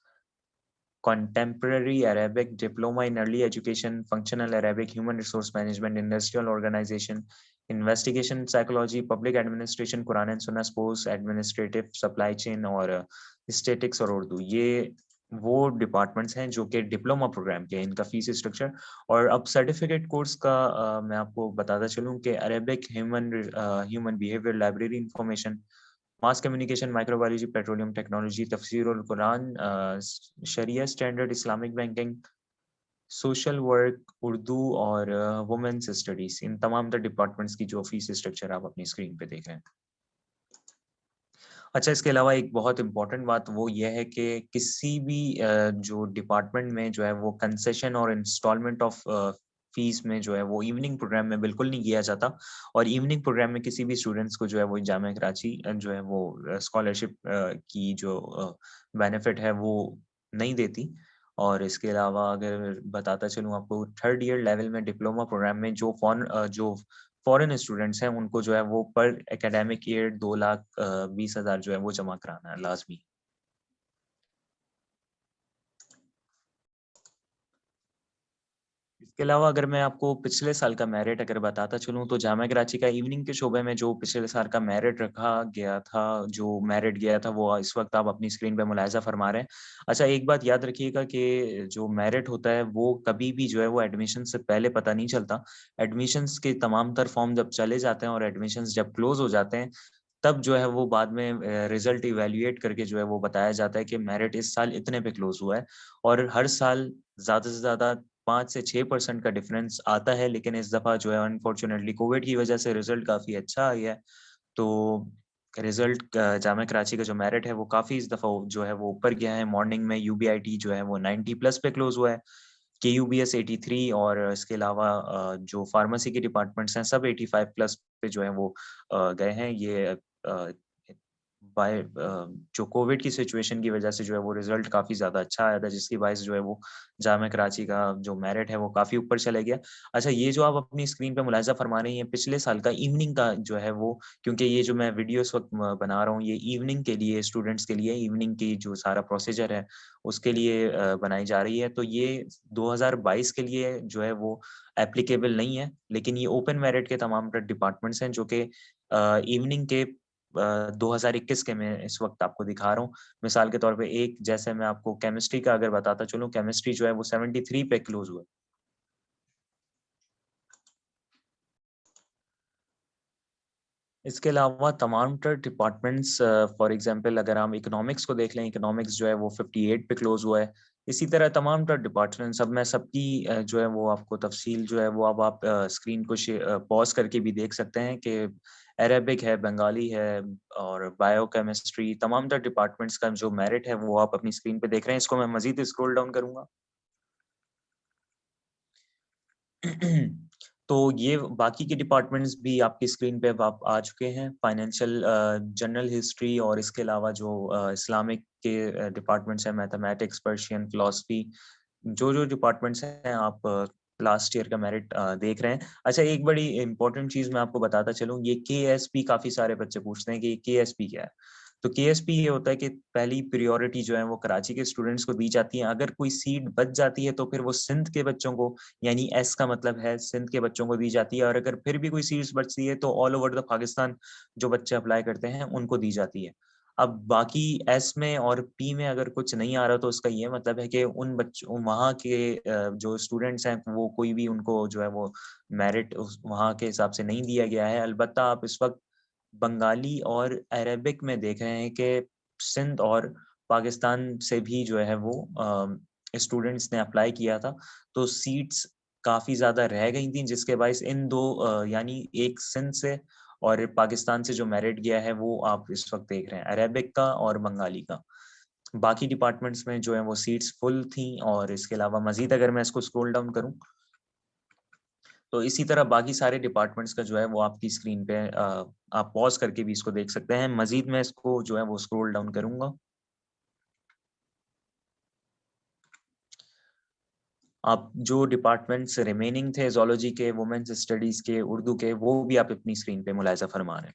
contemporary Arabic, diploma in early education, functional Arabic, human resource management, industrial organization, investigation psychology, public administration, Quran and सुन्नत, स्पोर्ट्स, एडमिनिस्ट्रेटिव, सप्लाई चेन और स्टेटिक्स और उर्दू, ये वो डिपार्टमेंट्स हैं जो कि डिप्लोमा प्रोग्राम के हैं, इनका फीस स्ट्रक्चर। और अब सर्टिफिकेट कोर्स का मैं आपको बताता चलूं कि Arabic, human behaviour, library information, mass communication, microbiology, petroleum technology, तफसीरुल कुरान, शरिया standard, Islamic banking, social work, Urdu और वुमेन्स स्टडीज, इन तमाम तर डिपार्टमेंट्स की जो फीस स्ट्रक्चर आप अपनी स्क्रीन पे देख रहे हैं। अच्छा, इसके अलावा एक बहुत इम्पोर्टेंट बात वो ये है कि किसी भी जो डिपार्टमेंट में जो है वो कंसेशन और इंस्टॉलमेंट ऑफ फीस में जो है वो इवनिंग प्रोग्राम में बिल्कुल नहीं किया जाता, और इवनिंग प्रोग्राम में किसी भी स्टूडेंट्स को जो है वो जामिया कराची जो है वो स्कॉलरशिप की जो बेनिफिट है वो नहीं देती। और इसके अलावा अगर बताता चलूँ आपको, थर्ड ईयर लेवल में डिप्लोमा प्रोग्राम में जो फॉरेन स्टूडेंट्स हैं उनको जो है वो पर एकेडमिक ईयर 2,20,000 जो है वो जमा कराना है लाजमी। इसके अलावा अगर मैं आपको पिछले साल का मेरिट अगर बताता चलूँ, तो जामिया कराची का इवनिंग के शोबे में जो पिछले साल का मेरिट रखा गया था, जो मेरिट गया था वो इस वक्त आप अपनी स्क्रीन पे मुलाहिजा फरमा रहे हैं। अच्छा, एक बात याद रखिएगा कि जो मेरिट होता है वो कभी भी जो है वो एडमिशन से पहले पता नहीं चलता। एडमिशन्स के तमाम तर फॉर्म जब चले जाते हैं और एडमिशन्स जब क्लोज हो जाते हैं, तब जो है वो बाद में रिजल्ट इवैल्यूएट करके जो है वो बताया जाता है कि मेरिट इस साल इतने पे क्लोज हुआ है। और हर साल ज़्यादा से ज़्यादा 5 से 6% का डिफरेंस आता है, लेकिन इस दफ़ा जो है अनफॉर्चुनेटली कोविड की वजह से रिजल्ट काफ़ी अच्छा आ गया है। तो रिजल्ट जामिया कराची का जो मेरिट है वो काफ़ी इस दफ़ा जो है वो ऊपर गया है। मॉर्निंग में यूबीआईटी जो है वो 90 प्लस पे क्लोज हुआ है, केयूबीएस 83, और इसके अलावा जो फार्मेसी के डिपार्टमेंट्स हैं सब 85 प्लस पे जो है वो गए हैं। ये जो कोविड की सिचुएशन की वजह से जो है वो रिजल्ट काफ़ी ज़्यादा अच्छा आया था, जिसकी वजह से जो है वो जामिया कराची का जो मेरिट है वो काफ़ी ऊपर चला गया। अच्छा, ये जो आप अपनी स्क्रीन पे मुलाहिज़ा फरमा रही हैं पिछले साल का इवनिंग का जो है वो, क्योंकि ये जो मैं वीडियो इस वक़्त बना रहा हूँ ये इवनिंग के लिए, स्टूडेंट्स के लिए इवनिंग की जो सारा प्रोसीजर है उसके लिए बनाई जा रही है। तो ये 2022 के लिए जो है वो एप्लीकेबल नहीं है, लेकिन ये ओपन मेरिट के तमाम डिपार्टमेंट्स हैं जो कि इवनिंग के 2021 के मैं इस वक़्त आपको दिखा रहा हूँ। मिसाल के तौर पे एक जैसे मैं आपको केमिस्ट्री का अगर बताता चलूँ, केमिस्ट्री जो है वो 73 पे क्लोज़ हुआ है। इसके अलावा तमाम तर डिपार्टमेंट्स फॉर एग्ज़ाम्पल अगर हम इकोनॉमिक्स को देख लें, इकोनॉमिक्स जो है वो 58 पे क्लोज़ हुआ है। इसी तरह तमाम तर डिपार्टमेंट्स, अब मैं सबकी जो है वो आपको तफ़सील जो है वो अब आप स्क्रीन को पॉज़ करके भी देख सकते हैं कि अरेबिक है, बंगाली है और बायोकेमिस्ट्री, तमाम तर डिपार्टमेंट्स का जो मेरिट है वो आप अपनी स्क्रीन पे देख रहे हैं। इसको मैं मज़ीद स्क्रॉल डाउन करूँगा। तो ये बाकी के डिपार्टमेंट्स भी आपकी स्क्रीन पे अब आप आ चुके हैं। फाइनेंशियल जनरल हिस्ट्री और इसके अलावा जो इस्लामिक के डिपार्टमेंट्स हैं, मैथमेटिक्स, पर्शियन, फिलॉसफी, जो डिपार्टमेंट्स हैं आप लास्ट ईयर का मेरिट देख रहे हैं। अच्छा, एक बड़ी इम्पोर्टेंट चीज़ मैं आपको बताता चलूँ, ये केएसपी काफ़ी सारे बच्चे पूछते हैं कि केएसपी क्या है? तो केएसपी ये होता है कि पहली प्रायोरिटी जो है वो कराची के स्टूडेंट्स को दी जाती है। अगर कोई सीट बच जाती है तो फिर वो सिंध के बच्चों को, यानी एस का मतलब है सिंध के बच्चों को दी जाती है, और अगर फिर भी कोई सीट्स बचती है तो ऑल ओवर द पाकिस्तान जो बच्चे अप्लाई करते हैं उनको दी जाती है। अब बाकी एस में और पी में अगर कुछ नहीं आ रहा तो उसका ये मतलब है कि उन बच्चों वहाँ के जो स्टूडेंट्स हैं वो कोई भी उनको जो है वो मेरिट उस वहाँ के हिसाब से नहीं दिया गया है। अलबत्ता आप इस वक़्त बंगाली और अरेबिक में देख रहे हैं कि सिंध और पाकिस्तान से भी जो है वो स्टूडेंट्स ने अप्लाई किया था, तो सीट्स काफ़ी ज़्यादा रह गई थी, जिसके बाइस इन 2 यानी एक सिंध से और पाकिस्तान से जो मेरिट गया है वो आप इस वक़्त देख रहे हैं, अरेबिक का और बंगाली का। बाकी डिपार्टमेंट्स में जो है वो सीट्स फुल थी, और इसके अलावा मज़ीद अगर मैं इसको स्क्रॉल डाउन करूँ, तो इसी तरह बाकी सारे डिपार्टमेंट्स का जो है वो आपकी स्क्रीन पे आप पॉज़ करके भी इसको देख सकते हैं। मज़ीद मैं इसको जो है वो स्क्रॉल डाउन करूँगा। आप जो डिपार्टमेंट्स रिमेनिंग थे ज़ूलॉजी के, वुमेन्स स्टडीज़ के, उर्दू के, वो भी आप अपनी स्क्रीन पे मुलाहिज़ा फरमा रहे हैं।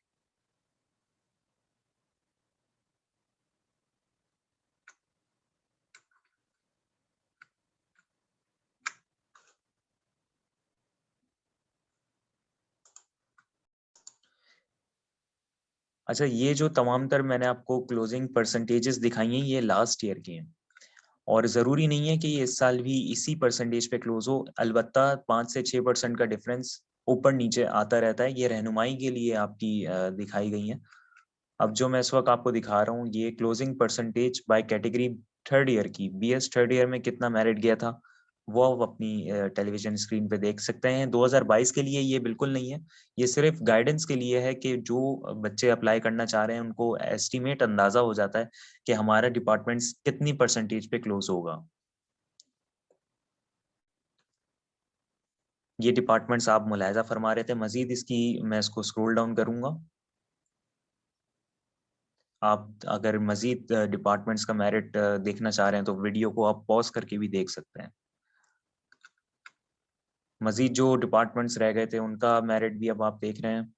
अच्छा, ये जो तमाम तर मैंने आपको क्लोजिंग परसेंटेजेस दिखाई हैं, ये लास्ट ईयर की हैं, और ज़रूरी नहीं है कि ये इस साल भी इसी परसेंटेज पे क्लोज़ हो। अलबत्ता 5 से 6% का डिफरेंस ऊपर-नीचे आता रहता है। ये रहनुमाई के लिए आपकी दिखाई गई हैं। अब जो मैं इस वक्त आपको दिखा रहा हूँ ये closing percentage by category third year की, बीएस थर्ड ईयर में कितना मेरिट गया था वो आप अपनी टेलीविजन स्क्रीन पे देख सकते हैं। 2022 के लिए ये बिल्कुल नहीं है, ये सिर्फ गाइडेंस के लिए है कि जो बच्चे अप्लाई करना चाह रहे हैं उनको एस्टिमेट अंदाजा हो जाता है कि हमारा डिपार्टमेंट कितनी परसेंटेज पे क्लोज होगा। ये डिपार्टमेंट्स आप मुलाहिजा फरमा रहे थे, मजीद इसकी मैं इसको स्क्रॉल डाउन करूंगा। आप अगर मजीद डिपार्टमेंट्स का मेरिट देखना चाह रहे हैं तो वीडियो को आप पॉज करके भी देख सकते हैं। मजीद जो डिपार्टमेंट्स रह गए थे उनका मेरिट भी अब आप देख रहे हैं।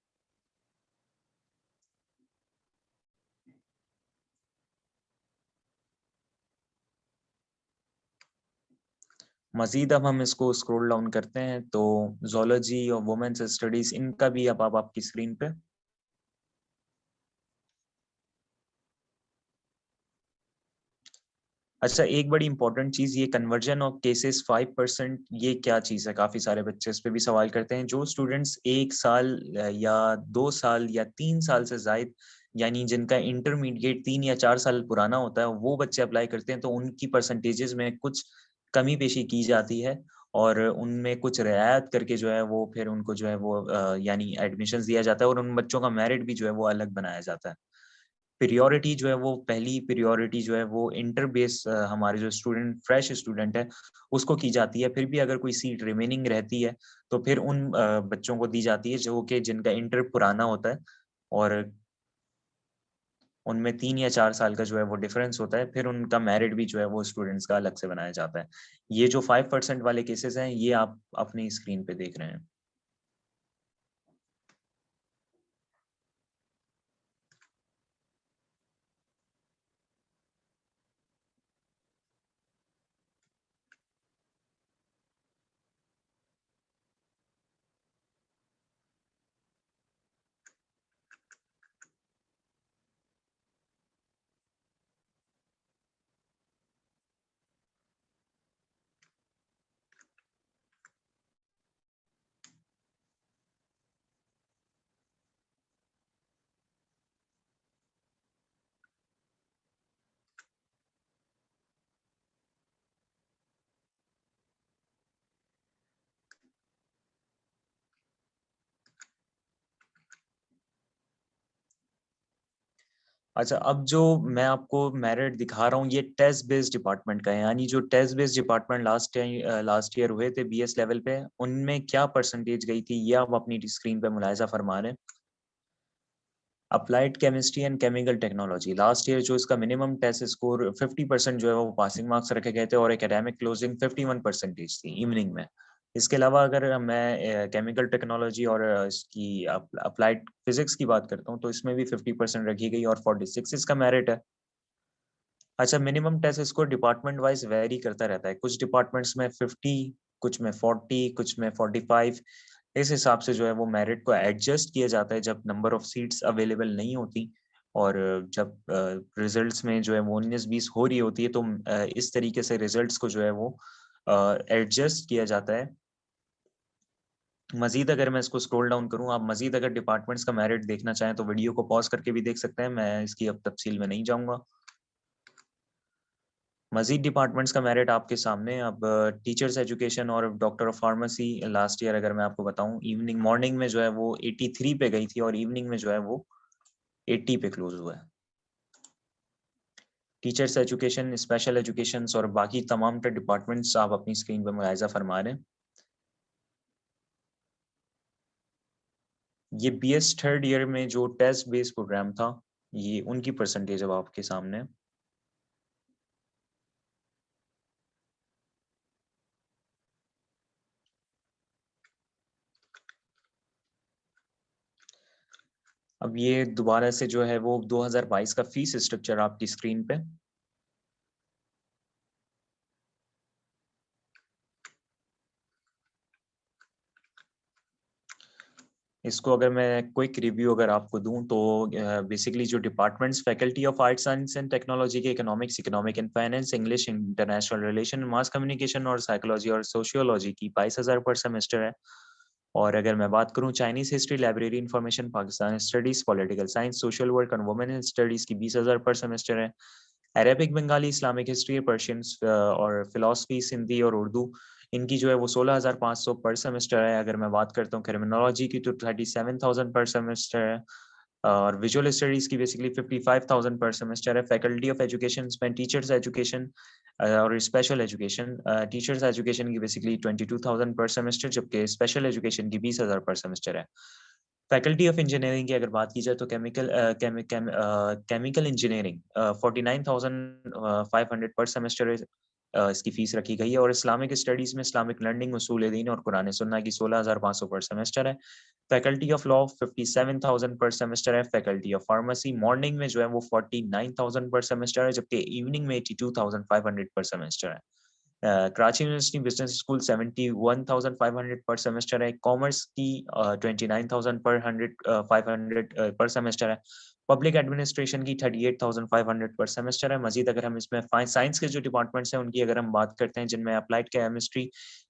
मजीद अब हम इसको स्क्रॉल डाउन करते हैं तो जोलॉजी और वुमेन्स स्टडीज इनका भी अब आप आपकी स्क्रीन पे। अच्छा, एक बड़ी इंपॉर्टेंट चीज, ये कन्वर्जन ऑफ केसेस 5%, ये क्या चीज है? काफी सारे बच्चे इस पे भी सवाल करते हैं। जो स्टूडेंट्स 1 साल या 2 साल या 3 साल से जायद, यानी जिनका इंटरमीडिएट 3 या 4 साल पुराना होता है, वो बच्चे अप्लाई करते हैं तो उनकी परसेंटेजेस में कुछ कमी पेशी की जाती है और उनमें कुछ रियायत करके जो है वो फिर उनको जो है वो यानी एडमिशन दिया जाता है और उन बच्चों का मेरिट भी जो है वो अलग बनाया जाता है। प्रियोरिटी जो है वो पहली प्रियोरिटी जो है वो इंटर बेस हमारे जो स्टूडेंट फ्रेश स्टूडेंट है उसको की जाती है। फिर भी अगर कोई सीट रिमेनिंग रहती है तो फिर उन बच्चों को दी जाती है जो कि जिनका इंटर पुराना होता है और उनमें 3 या 4 साल का जो है वो डिफरेंस होता है, फिर उनका मेरिट भी जो है वो स्टूडेंट्स का अलग से बनाया जाता है। ये जो 5% वाले केसेस हैं ये आप अपनी स्क्रीन पे देख रहे हैं। अच्छा, अब जो मैं आपको मेरिट दिखा रहा हूँ ये टेस्ट बेस्ड डिपार्टमेंट का है, यानी जो test based department last year हुए थे बीएस लेवल पे उनमें क्या परसेंटेज गई थी ये आप अपनी स्क्रीन पे मुलाहिजा फरमा रहे हैं। Applied chemistry and chemical technology last year जो इसका मिनिमम टेस्ट स्कोर 50% जो है वो पासिंग मार्क्स रखे गए थे और एकेडमिक क्लोजिंग 51% थी इवनिंग में। इसके अलावा अगर मैं केमिकल टेक्नोलॉजी और इसकी अप्लाइड फिजिक्स की बात करता हूँ तो इसमें भी 50% रखी गई और 46 इसका मेरिट है। अच्छा, minimum test score department wise vary करता रहता है, कुछ डिपार्टमेंट्स में 50, कुछ में 40, कुछ में 45। इस हिसाब से जो है वो मेरिट को एडजस्ट किया जाता है जब नंबर ऑफ सीट्स अवेलेबल नहीं होती और जब रिजल्ट्स में जो है वो 19-20 हो रही होती है तो इस तरीके से रिजल्ट्स को जो है वो एडजस्ट किया जाता है। मजीद अगर मैं इसको स्क्रॉल डाउन करूं, आप मजीद अगर डिपार्टमेंट्स का मेरिट देखना चाहें तो वीडियो को पॉज करके भी देख सकते हैं, मैं इसकी अब तफसील में नहीं जाऊंगा। मजीद डिपार्टमेंट्स का मेरिट आपके सामने। अब टीचर्स एजुकेशन और doctor of pharmacy last year अगर मैं आपको बताऊं, इवनिंग मॉर्निंग में जो है वो 83 पे गई थी और इवनिंग में जो है वो 80 पे क्लोज हुआ है। टीचर्स एजुकेशन, स्पेशल एजुकेशन और बाकी तमाम डिपार्टमेंट्स आप अपनी स्क्रीन पर मुलाहिजा फरमा रहे हैं। ये बीएस थर्ड ईयर में जो टेस्ट बेस्ड प्रोग्राम था ये उनकी परसेंटेज अब आपके सामने है। अब ये दोबारा से जो है वो 2022 का फीस स्ट्रक्चर आपकी स्क्रीन पे। इसको अगर मैं क्विक रिव्यू अगर आपको दूं तो बेसिकली जो departments faculty of art science and technology के economics, economic and finance, English, international relation, mass communication और साइकोलॉजी और सोशियोलॉजी की 22,000 पर सेमेस्टर है। और अगर मैं बात करूं Chinese history, library information, Pakistan studies, political science, social work और वुमेन स्टडीज की 20,000 पर सेमेस्टर है। Arabic, Bengali, Islamic history, Persian और फिलोसफी, सिंधी और उर्दू, इनकी जो है वो 16,500 पर सेमेस्टर है। अगर मैं बात करता हूँ क्रिमिनोलॉजी की तो 37,000 पर सेमेस्टर है। और विजुअल स्टडीज की बेसिकली 55,000 पर सेमेस्टर है। फैकल्टी ऑफ एजुकेशन में टीचर्स एजुकेशन और स्पेशल एजुकेशन, टीचर्स एजुकेशन की बेसिकली 22,000 पर सेमेस्टर, जबकि स्पेशल एजुकेशन की 20,000 पर सेमेस्टर है। फैकल्टी ऑफ इंजीनियरिंग की अगर बात की जाए तो केमिकल इंजीनियरिंग 49,500 पर सेमेस्टर इसकी फीस रखी गई है। और इस्लामिक स्टडीज में इस्लामिक लर्निंग, उसूल दीन और कुरान सुन्ना की 16,500 पर सेमेस्टर है। फैकल्टी ऑफ लॉ 57,000 पर सेमेस्टर है। फैकल्टी ऑफ फार्मेसी मॉर्निंग में जो है वो 49,000 पर सेमेस्टर है, जबकि इवनिंग में 82,500 पर सेमेस्टर है। कराची यूनिवर्सिटी बिजनेस स्कूल 71,500 पर सेमेस्टर है। कॉमर्स की 29,000 पर 500 पर सेमेस्टर है। पब्लिक एडमिनिस्ट्रेशन की 38,500 पर सेमेस्टर है। मजीद अगर हम इसमें साइंस के जो डिपार्टमेंट्स हैं उनकी अगर हम बात करते हैं, जिनमें applied chemistry,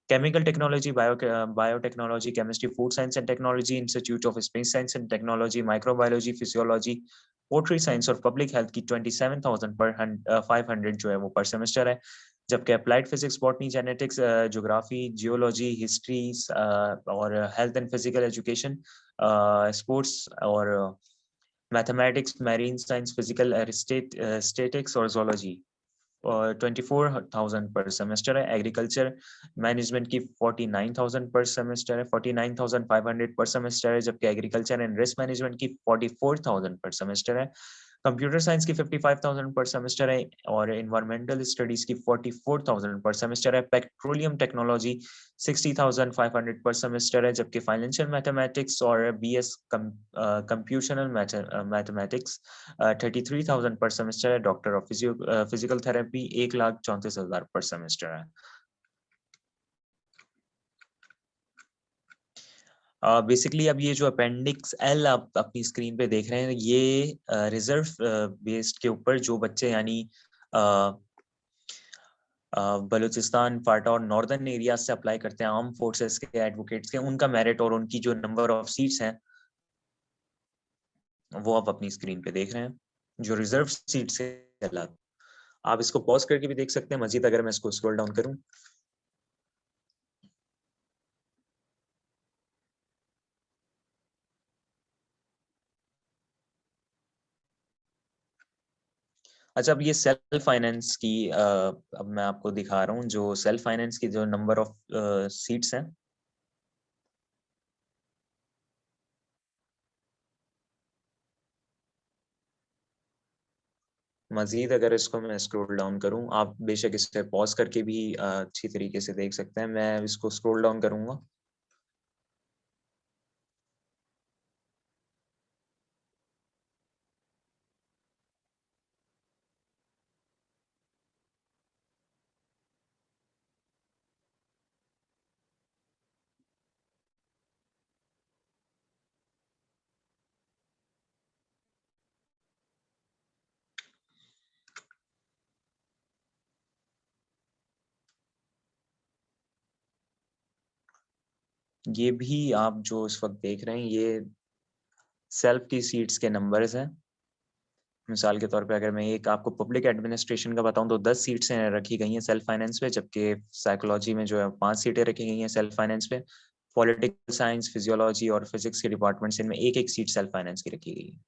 chemical technology, biotechnology, chemistry, food science and technology, institute of space science and technology, microbiology, physiology, poultry science और पब्लिक हेल्थ की 27,000 पर 500 जो है वो पर सेमेस्टर है। जबकि applied physics, botany, genetics, geography, geology, history और health and physical education, sports और mathematics, marine science, physical statics और जोलॉजी 24,000 पर सेमेस्टर है। एग्रीकल्चर मैनेजमेंट की 49,000 पर सेमेस्टर है, 49,500 पर सेमेस्टर है, जबकि एग्रीकल्चर एंड रिस्क मैनेजमेंट की 44,000 पर सेमेस्टर है। कंप्यूटर साइंस की 55,000 पर सेमेस्टर है और इन्वायरमेंटल स्टडीज की 44,000 पर सेमेस्टर है। पेट्रोलियम टेक्नोलॉजी 60,500 पर सेमेस्टर है, जबकि फाइनेंशियल मैथमेटिक्स और बीएस कंप्यूटेशनल मैथमेटिक्स 33,000 पर सेमेस्टर है। डॉक्टर ऑफ फिजिकल थेरेपी 1,34,000 पर सेमेस्टर है। बेसिकली अब ये जो अपेंडिक्स एल आप अपनी स्क्रीन पे देख रहे हैं, ये रिजर्व बेस्ड के ऊपर जो बच्चे यानी बलूचिस्तान, फाटा और नॉर्दर्न एरिया से अप्लाई करते हैं आर्म फोर्सेस के एडवोकेट्स के, उनका मेरिट और उनकी जो नंबर ऑफ सीट्स हैं वो आप अपनी स्क्रीन पे देख रहे हैं, जो रिजर्व सीट से अलग। आप इसको पॉज करके भी देख सकते हैं। मजीद अगर मैं इसको स्क्रॉल डाउन करूं, अच्छा अब ये सेल्फ फाइनेंस की अब मैं आपको दिखा रहा हूँ जो सेल्फ फाइनेंस की जो नंबर ऑफ सीट्स हैं। मजीद अगर इसको मैं स्क्रॉल डाउन करूं, आप बेशक इसे पॉज करके भी अच्छी तरीके से देख सकते हैं। मैं इसको स्क्रॉल डाउन करूंगा। ये भी आप जो इस वक्त देख रहे हैं, ये सेल्फ की सीट्स के नंबर्स हैं। मिसाल के तौर पे अगर मैं एक आपको पब्लिक एडमिनिस्ट्रेशन का बताऊं तो 10 सीट्स रखी गई हैं सेल्फ फाइनेंस पे, जबकि साइकोलॉजी में जो है 5 सीटें रखी गई हैं सेल्फ फाइनेंस पे। पॉलिटिकल साइंस, फिजियोलॉजी और फिजिक्स के डिपार्टमेंट्स, इनमें एक एक सीट सेल्फ फाइनेंस की रखी गई है।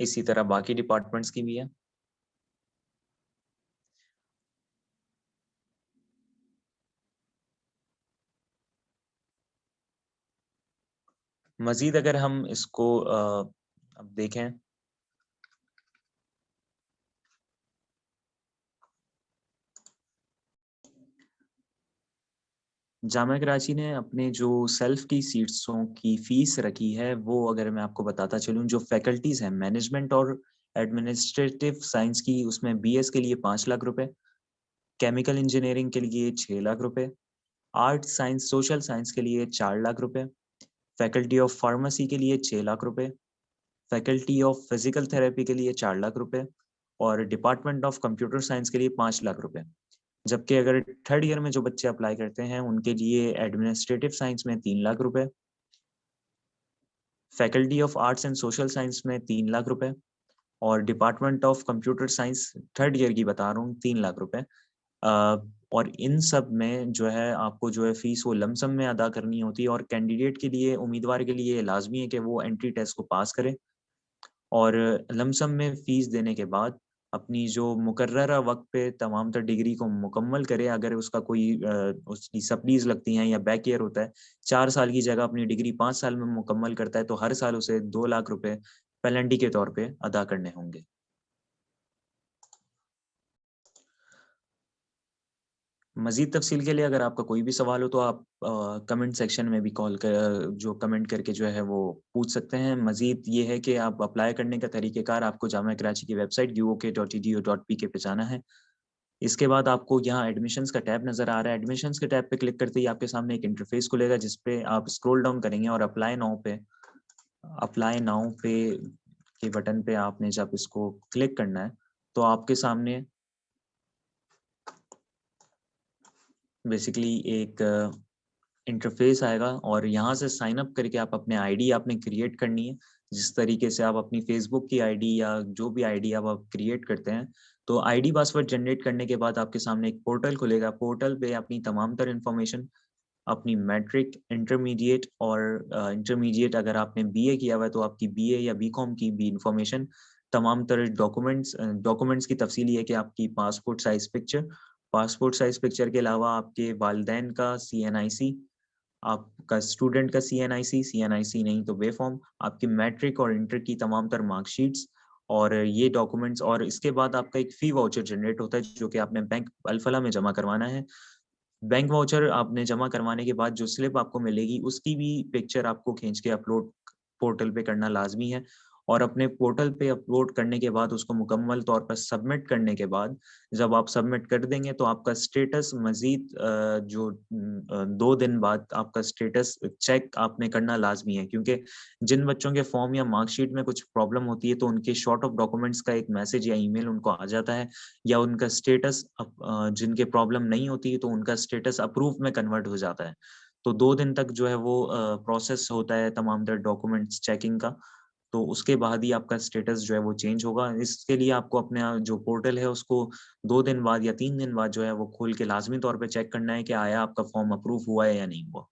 इसी तरह बाकी डिपार्टमेंट्स की भी है। मजीद अगर हम इसको अब देखें, जामिया कराची ने अपने जो सेल्फ की सीट्सों की फीस रखी है वो अगर मैं आपको बताता चलूं, जो फैकल्टीज हैं मैनेजमेंट और एडमिनिस्ट्रेटिव साइंस की, उसमें बीएस के लिए 5 लाख रुपए, केमिकल इंजीनियरिंग के लिए 6 लाख रुपए, आर्ट साइंस सोशल साइंस के लिए 4 लाख रुपए, फैकल्टी ऑफ फार्मेसी के लिए 6 लाख रुपए, फैकल्टी ऑफ फिजिकल थेरेपी के लिए 4 लाख रुपए और डिपार्टमेंट ऑफ कंप्यूटर साइंस के लिए 5 लाख रुपए। जबकि अगर थर्ड ईयर में जो बच्चे अप्लाई करते हैं उनके लिए एडमिनिस्ट्रेटिव साइंस में 3 लाख रुपए, faculty of arts and social science में 3 लाख रुपए और department of computer science third year की बता रहा हूँ 3 लाख रुपए। और इन सब में जो है आपको जो है फीस वो लमसम में अदा करनी होती है और कैंडिडेट के लिए, उम्मीदवार के लिए लाजमी है कि वो एंट्री टेस्ट को पास करे और लमसम में फीस देने के बाद अपनी जो मुकर्ररा वक्त पे तमाम तर डिग्री को मुकम्मल करे। अगर उसका कोई उसकी सप्लीज लगती हैं या बैक ईयर होता है, 4 साल की जगह अपनी डिग्री 5 साल में मुकम्मल करता है तो हर साल उसे 2 लाख रुपए पेनल्टी के तौर पे अदा करने होंगे। मज़ीद तफ़सील के लिए अगर आपका कोई भी सवाल हो तो आप कमेंट सेक्शन में भी कॉल कर जो कमेंट करके जो है वो पूछ सकते हैं। मज़ीद ये है कि आप अप्लाई करने का तरीक़ेकार आपको जामिया कराची की वेबसाइट uok.edu.pk पे जाना है। इसके बाद आपको यहाँ एडमिशन्स का टैब नज़र आ रहा है। एडमिशन्स के टैब पे क्लिक करते ही आपके सामने एक इंटरफ़ेस खुलेगा जिस पे आप स्क्रॉल डाउन करेंगे और अप्लाई नाउ पे के बटन पे आपने जब इसको क्लिक करना है तो आपके सामने बेसिकली एक इंटरफेस आएगा और यहाँ से साइन अप करके आप अपने आईडी आपने क्रिएट करनी है। जिस तरीके से आप अपनी फेसबुक की आईडी या जो भी आईडी आप क्रिएट करते हैं, तो आईडी पासवर्ड जनरेट करने के बाद आपके सामने एक पोर्टल खुलेगा। पोर्टल पे अपनी तमाम तर इन्फॉर्मेशन, अपनी मैट्रिक, इंटरमीडिएट और इंटरमीडिएट अगर आपने बीए किया हुआ है तो आपकी बीए या बीकॉम की भी इन्फॉर्मेशन, तमाम तरह डॉक्यूमेंट्स की तफसील ये है कि आपकी पासपोर्ट साइज पिक्चर के अलावा आपके वालिदैन का सीएनआईसी, आपका स्टूडेंट का सीएनआईसी, सीएनआईसी नहीं तो वे फॉर्म, आपकी मैट्रिक और इंटर की तमाम तर मार्कशीट्स और ये डॉक्यूमेंट्स। और इसके बाद आपका एक फ़ी वाउचर जनरेट होता है जो कि आपने बैंक अल-फलाह में जमा करवाना है। बैंक वाउचर आपने जमा करवाने के बाद जो स्लिप आपको मिलेगी उसकी भी पिक्चर आपको खींच के अपलोड पोर्टल पे करना लाजमी है और अपने पोर्टल पे अपलोड करने के बाद उसको मुकम्मल तौर पर सबमिट करने के बाद जब आप सबमिट कर देंगे तो आपका स्टेटस मजीद 2 दिन बाद आपका स्टेटस चेक आपने करना लाजमी है, क्योंकि जिन बच्चों के फॉर्म या मार्कशीट में कुछ प्रॉब्लम होती है तो उनके शॉर्ट ऑफ डॉक्यूमेंट्स का एक मैसेज या ईमेल उनको आ जाता है या उनका स्टेटस जिनके प्रॉब्लम नहीं होती है तो उनका स्टेटस अप्रूव में कन्वर्ट हो जाता है। तो 2 दिन तक जो है वो प्रोसेस होता है तमाम तर डॉक्यूमेंट्स चेकिंग का, तो उसके बाद ही आपका स्टेटस जो है वो चेंज होगा। इसके लिए आपको अपना जो पोर्टल है उसको 2 दिन बाद या 3 दिन बाद जो है वो खोल के लाज़मी तौर पे चेक करना है कि आया आपका फॉर्म अप्रूव हुआ है या नहीं हुआ।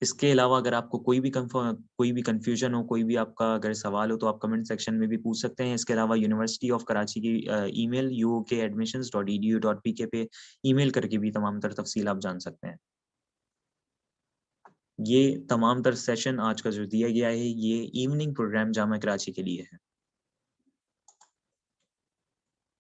इसके अलावा अगर आपको कोई भी कन्फ्यूजन हो, कोई भी आपका अगर सवाल हो तो आप कमेंट सेक्शन में भी पूछ सकते हैं। इसके अलावा यूनिवर्सिटी ऑफ कराची की ईमेल uokadmissions.edu.pk पे ईमेल करके भी तमाम तर तफसील आप जान सकते हैं। ये तमाम तर सेशन आज का जो दिया गया है ये इवनिंग प्रोग्राम जामिया कराची के लिए है।